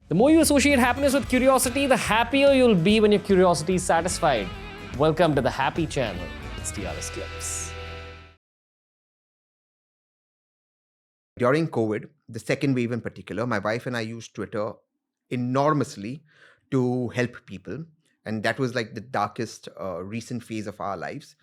The more you associate happiness with curiosity, the happier you'll be when your curiosity is satisfied. Welcome to the Happy Channel. It's TRS Clips. During COVID, the second wave in particular, my wife and I used Twitter enormously to help people. And that was like the darkest recent phase of our lives.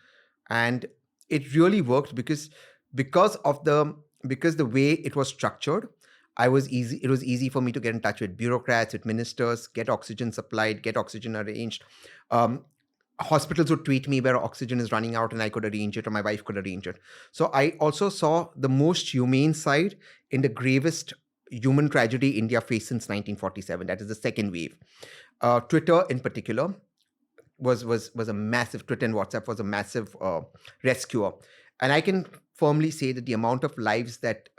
And it really worked because the way it was structured, it was easy for me to get in touch with bureaucrats, with ministers, get oxygen supplied, get oxygen arranged. Hospitals would tweet me where oxygen is running out and I could arrange it, or my wife could arrange it. So I also saw the most humane side in the gravest human tragedy India faced since 1947. That is the second wave. Twitter in particular was a massive, Twitter and WhatsApp was a massive rescuer. And I can firmly say that the amount of lives that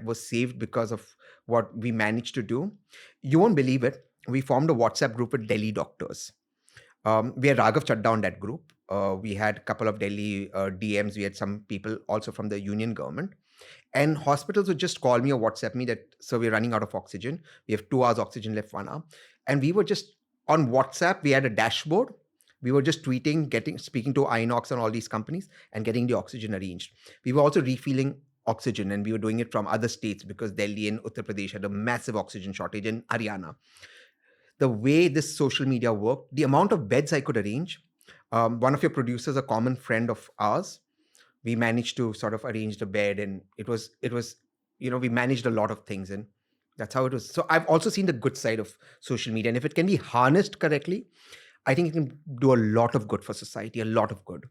was saved because of what we managed to do, you won't believe it. We formed a WhatsApp group with Delhi doctors. We had Raghav Chadda on that group. We had a couple of Delhi DMs. We had some people also from the union government. And hospitals would just call me or WhatsApp me that, so we're running out of oxygen. We have 2 hours oxygen left, 1 hour. And we were just on WhatsApp. We had a dashboard. We were just tweeting, speaking to Inox and all these companies and getting the oxygen arranged. We were also refilling oxygen, and we were doing it from other states because Delhi and Uttar Pradesh had a massive oxygen shortage, in Haryana. The way this social media worked, the amount of beds I could arrange. One of your producers, a common friend of ours, we managed to sort of arrange the bed, and it was, we managed a lot of things, and that's how it was. So I've also seen the good side of social media, and if it can be harnessed correctly, I think it can do a lot of good for society, a lot of good.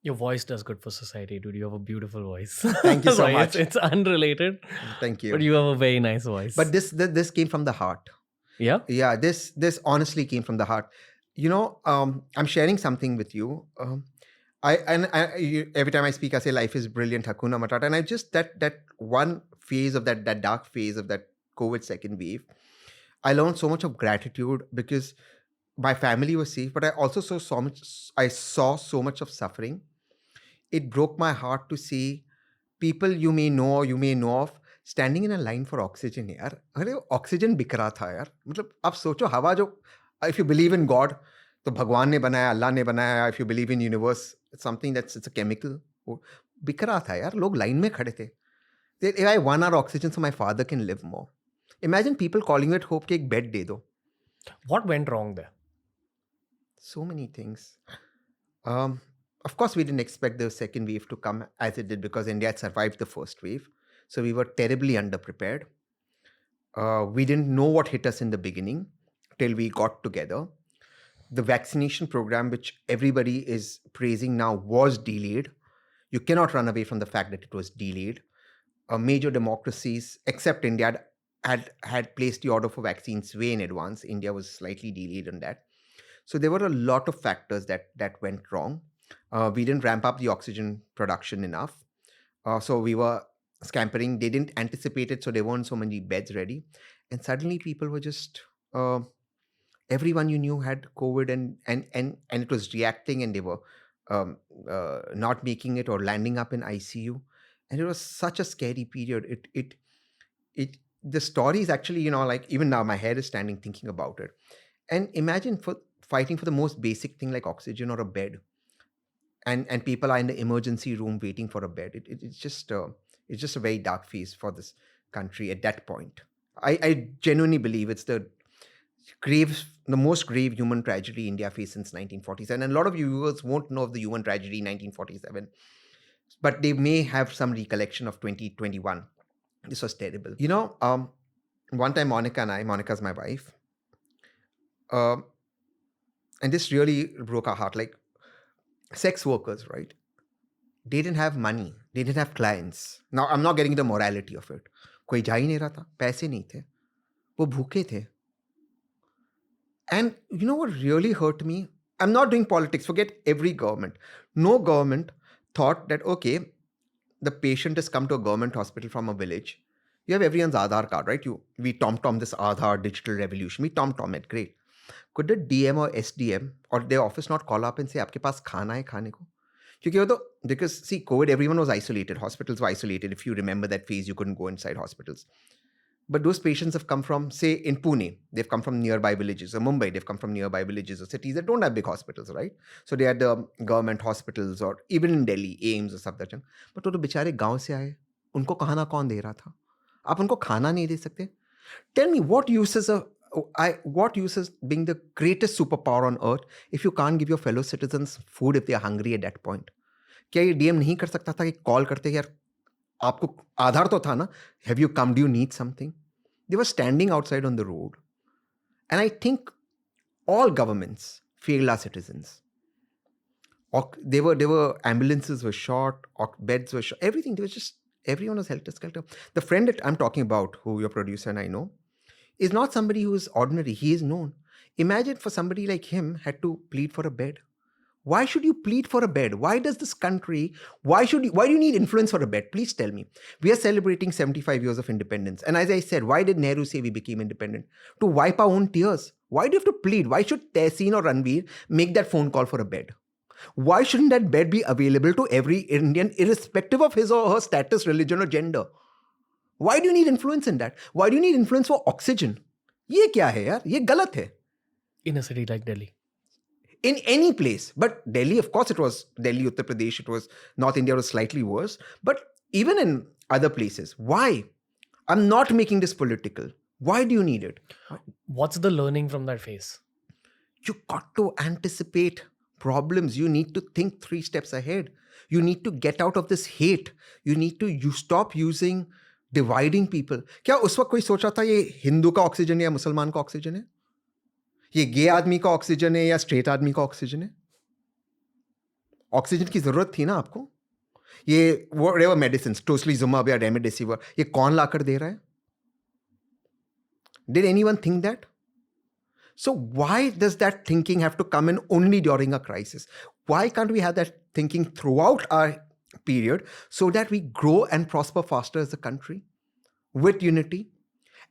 Your voice does good for society, dude. You have a beautiful voice. Thank you so Sorry, much. It's unrelated. Thank you. But you have a very nice voice. But this came from the heart. Yeah? Yeah, this honestly came from the heart. I'm sharing something with you. Every time I speak, I say life is brilliant, Hakuna Matata. And I just, that one phase of that dark phase of that COVID second wave, I learned so much of gratitude because my family was safe, but I also saw so much of suffering. It broke my heart to see people you may know or you may know of standing in a line for oxygen. यार अरे oxygen बिक रहा था यार. मतलब आप सोचो, हवा जो, if you believe in God, तो भगवान ने बनाया, अल्लाह ने बनाया. If you believe in universe, it's something it's a chemical. बिक रहा था यार, लोग लाइन में खड़े थे. If I 1 hour oxygen so my father can live more. Imagine people calling you at hope कि एक bed दे दो. What went wrong there? So many things. Of course, we didn't expect the second wave to come as it did because India had survived the first wave. So we were terribly underprepared. We didn't know what hit us in the beginning till we got together. The vaccination program, which everybody is praising now, was delayed. You cannot run away from the fact that it was delayed. Major democracies, except India, had placed the order for vaccines way in advance. India was slightly delayed on that. So there were a lot of factors that went wrong. We didn't ramp up the oxygen production enough. So we were scampering. They didn't anticipate it, so there weren't so many beds ready. And suddenly people were just, everyone you knew had COVID and it was reacting, and they were not making it or landing up in ICU. And it was such a scary period. The story is actually, like even now my hair is standing thinking about it. And imagine fighting for the most basic thing like oxygen or a bed. And people are in the emergency room waiting for a bed. It's just a very dark phase for this country at that point. I genuinely believe it's the most grave human tragedy India faced since 1947. And a lot of viewers won't know of the human tragedy in 1947, but they may have some recollection of 2021. This was terrible. One time Monica's my wife, and this really broke our heart. Like, sex workers, right? They didn't have money. They didn't have clients. Now, I'm not getting the morality of it. कोई जा ही नहीं रहा था. पैसे नहीं थे. वो भूखे थे. And you know what really hurt me? I'm not doing politics. Forget every government. No government thought that, okay, the patient has come to a government hospital from a village. You have everyone's Aadhaar card, right? We tom-tom this Aadhaar digital revolution. We tom-tom it. Great. Could the DM or SDM or their office not call up and say, आपके पास खाना है खाने को? Because see, COVID, everyone was isolated. Hospitals were isolated. If you remember that phase, you couldn't go inside hospitals. But those patients have come from, say, in Pune, they've come from nearby villages, or Mumbai, they've come from nearby villages or cities that don't have big hospitals, right? So they had the government hospitals, or even in Delhi, AIMS or Safdarjung. But वो तो बेचारे गांव से आए, उनको खाना कौन दे रहा था? आप उनको खाना नहीं दे सकते? Tell me, what use is being the greatest superpower on earth if you can't give your fellow citizens food if they are hungry at that point? क्या ये डीएम नहीं कर सकता था कि कॉल करते यार आपको आधार तो था ना, have you come, do you need something? They were standing outside on the road. And I think all governments failed our citizens. There were ambulances were short, beds were short, everything. There was just, everyone was helter-skelter. The friend that I'm talking about, who your producer and I know, is not somebody who is ordinary. He is known. Imagine for somebody like him had to plead for a bed. Why should you plead for a bed? Why does this country, why do you need influence for a bed? Please tell me. We are celebrating 75 years of independence. And as I said, why did Nehru say we became independent? To wipe our own tears. Why do you have to plead? Why should Tehseen or Ranveer make that phone call for a bed? Why shouldn't that bed be available to every Indian, irrespective of his or her status, religion or gender? Why do you need influence in that? Why do you need influence for oxygen? ये क्या है यार? ये गलत है. In a city like Delhi. In any place. But Delhi, of course, it was Delhi, Uttar Pradesh, it was North India was slightly worse. But even in other places, why? I'm not making this political. Why do you need it? What's the learning from that phase? You got to anticipate problems. You need to think 3 steps ahead. You need to get out of this hate. You need to stop using dividing people. क्या उस वक्त कोई सोच रहा था ये हिंदू का oxygen है या मुसलमान का ऑक्सीजन है? ये गे आदमी का ऑक्सीजन है या स्ट्रेट आदमी का ऑक्सीजन है? ऑक्सीजन की जरूरत थी ना आपको? ये whatever medicines, tocilizumab या remdesivir, ये कौन लाकर दे रहा है? Did anyone think that? So why does that thinking have to come in only during a crisis? Why can't we have that thinking throughout our period so that we grow and prosper faster as a country with unity?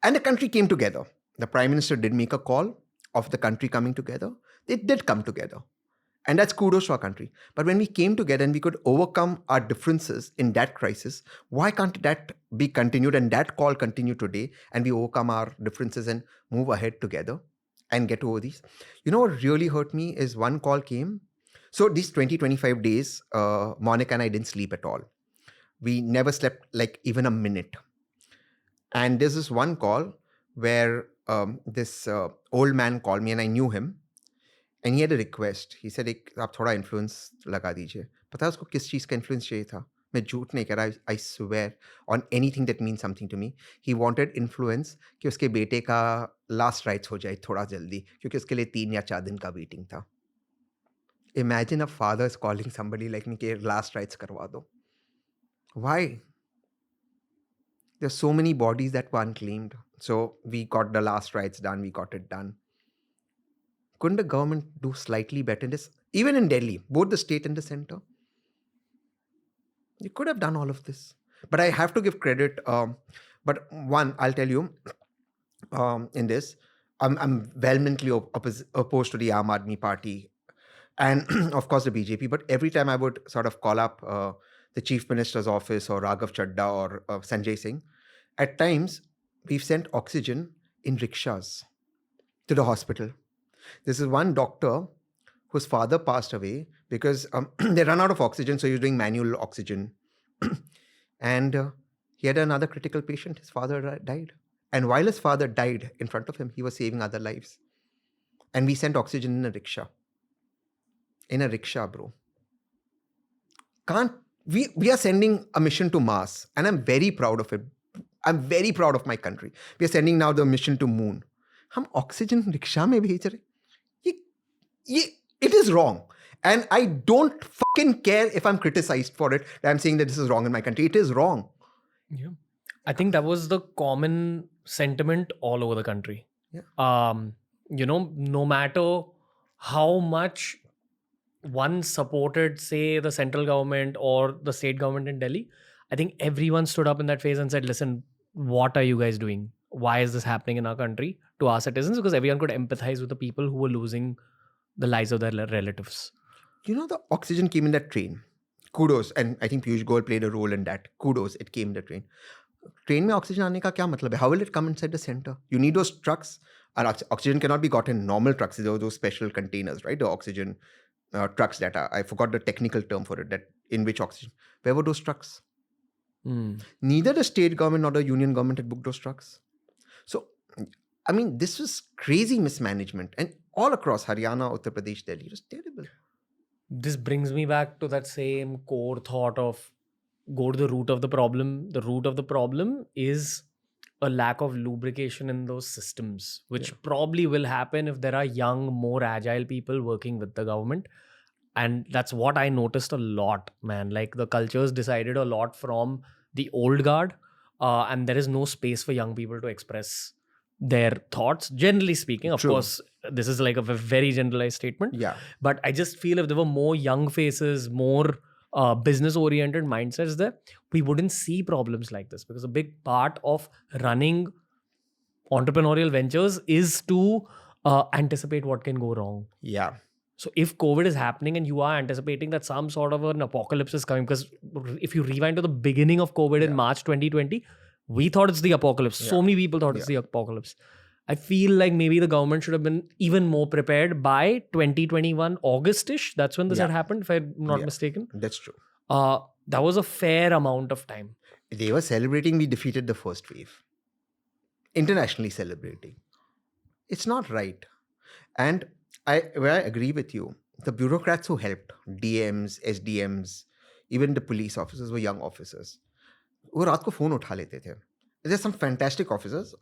And the country came together. The Prime Minister did make a call of the country coming together. It did come together. And that's kudos to our country. But when we came together and we could overcome our differences in that crisis, why can't that be continued and that call continue today and we overcome our differences and move ahead together and get over these? You know what really hurt me is one call came. So these 20-25 days, Monica and I didn't sleep at all. We never slept like even a minute. And there's this one call where this old man called me and I knew him. And he had a request. He said, आप थोड़ा influence लगा दीजिए. पता है उसको किस चीज़ का influence चाहिए था? मैं झूठ नहीं कह रहा. I swear on anything that means something to me. He wanted influence कि उसके बेटे का last rites हो जाए थोड़ा जल्दी, क्योंकि उसके लिए 3 या 4 दिन का waiting था. Imagine a father is calling somebody like me कि last rites करवा दो. Why? There's so many bodies that were unclaimed. So we got the last rites done. We got it done. Couldn't the government do slightly better in this? Even in Delhi, both the state and the center. You could have done all of this. But I have to give credit. But one, I'll tell you, in this, I'm vehemently opposed to the Aam Aadmi Party and of course the BJP. But every time I would sort of call up the Chief Minister's office or Raghav Chadda or Sanjay Singh, at times we've sent oxygen in rickshaws to the hospital. This is one doctor whose father passed away because they ran out of oxygen, so he was doing manual oxygen. And he had another critical patient. His father died. And while his father died in front of him, he was saving other lives. And we sent oxygen in a rickshaw. In a rickshaw, bro. We are sending a mission to Mars, and I'm very proud of it. I'm very proud of my country. We are sending now the mission to Moon. हम oxygen rickshaw में भेज रहे. It is wrong. And I don't fucking care if I'm criticized for it. I'm saying that this is wrong in my country. It is wrong. Yeah. I think that was the common sentiment all over the country. Yeah. No matter how much one supported, say, the central government or the state government in Delhi, I think everyone stood up in that phase and said, listen, what are you guys doing? Why is this happening in our country to our citizens? Because everyone could empathize with the people who were losing the lives of their relatives. You know, the oxygen came in that train. Kudos. And I think Piyush Goyal played a role in that. Kudos. It came in the train. Train में oxygen आने का क्या मतलब है? How will it come inside the center? You need those trucks, and oxygen cannot be got in normal trucks. Those special containers, right? The oxygen trucks that are, I forgot the technical term for it, that in which oxygen. Where were those trucks? Neither the state government nor the union government had booked those trucks. So, I mean, this was crazy mismanagement, and all across Haryana, Uttar Pradesh, Delhi, it was terrible. This brings me back to that same core thought of go to the root of the problem. The root of the problem is a lack of lubrication in those systems, which probably will happen if there are young, more agile people working with the government. And that's what I noticed a lot, man. Like the cultures decided a lot from the old guard, and there is no space for young people to express their thoughts, generally speaking. Of True. course, this is like a very generalized statement. Yeah. But I just feel if there were more young faces, more business-oriented mindsets there, we wouldn't see problems like this. Because a big part of running entrepreneurial ventures is to anticipate what can go wrong. Yeah. So if COVID is happening and you are anticipating that some sort of an apocalypse is coming, because if you rewind to the beginning of COVID in March 2020, we thought it's the apocalypse. So many people thought it's the apocalypse. I feel like maybe the government should have been even more prepared by 2021 August-ish. That's when this had happened, if I'm not mistaken. That's true. That was a fair amount of time. They were celebrating we defeated the first wave. Internationally celebrating. It's not right. And where I agree with you, the bureaucrats who helped, DMs, SDMs, even the police officers were young officers. वो रात को phone उठा लेते थे. There's some fantastic officers,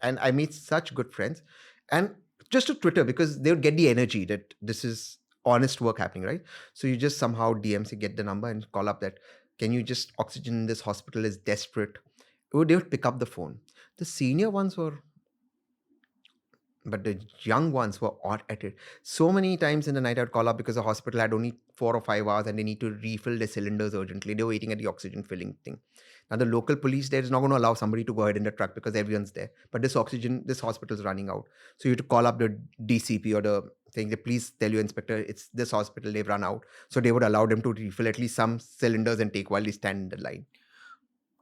and I made such good friends. And just to Twitter, because they would get the energy that this is honest work happening, right? So you just somehow DM, say, get the number and call up that, can you just oxygen in this hospital is desperate. They would pick up the phone. The senior ones were, but the young ones were odd at it. So many times in the night I would call up because the hospital had only 4 or 5 hours and they need to refill their cylinders urgently. They were waiting at the oxygen filling thing. Now the local police there is not going to allow somebody to go ahead in the truck because everyone's there. But this hospital is running out. So you have to call up the DCP or the thing. They please tell you, Inspector, it's this hospital, they've run out. So they would allow them to refill at least some cylinders and take while they stand in the line.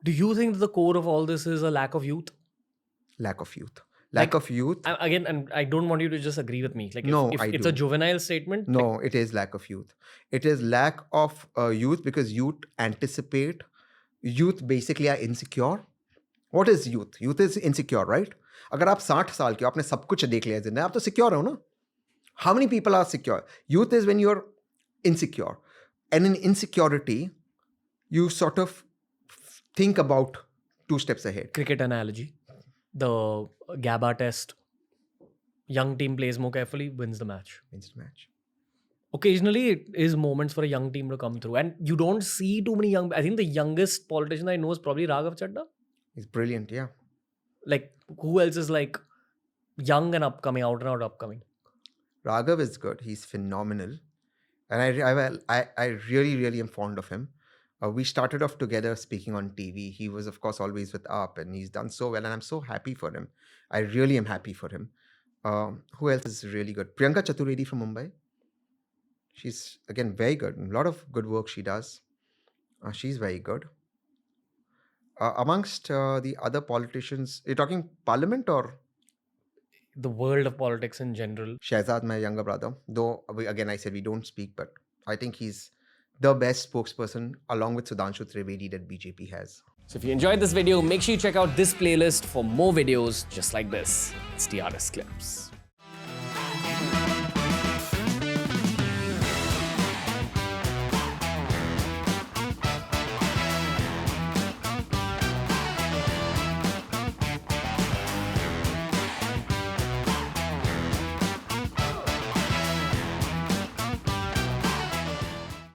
Do you think that the core of all this is a lack of youth? Lack of youth. Lack of youth. Again, and I don't want you to just agree with me. Like, if it's a juvenile statement. No, it is lack of youth. It is lack of youth because youth anticipate. Youth basically are insecure. What is youth? Youth is insecure, right? अगर आप 60 साल के हो, आपने सब कुछ देख लिया है जिंदगी, आप तो secure हो ना? How many people are secure? Youth is when you're insecure. And in insecurity, you sort of think about 2 steps ahead. Cricket analogy. The GABA test. Young team plays more carefully, wins the match. Occasionally, it is moments for a young team to come through. And you don't see too many young... I think the youngest politician I know is probably Raghav Chadha. He's brilliant, yeah. Like, who else is like young and upcoming, out and out upcoming? Raghav is good. He's phenomenal. And I really, really am fond of him. We started off together speaking on TV. He was, of course, always with UP, and he's done so well. And I'm so happy for him. I really am happy for him. Who else is really good? Priyanka Chaturvedi from Mumbai. She's, again, very good. A lot of good work she does. She's very good. Amongst the other politicians, you're talking parliament or? The world of politics in general. Shehzad, my younger brother. Though, again, I said we don't speak, but I think he's the best spokesperson along with Sudhanshu Trivedi that BJP has. So if you enjoyed this video, make sure you check out this playlist for more videos just like this. It's TRS Clips.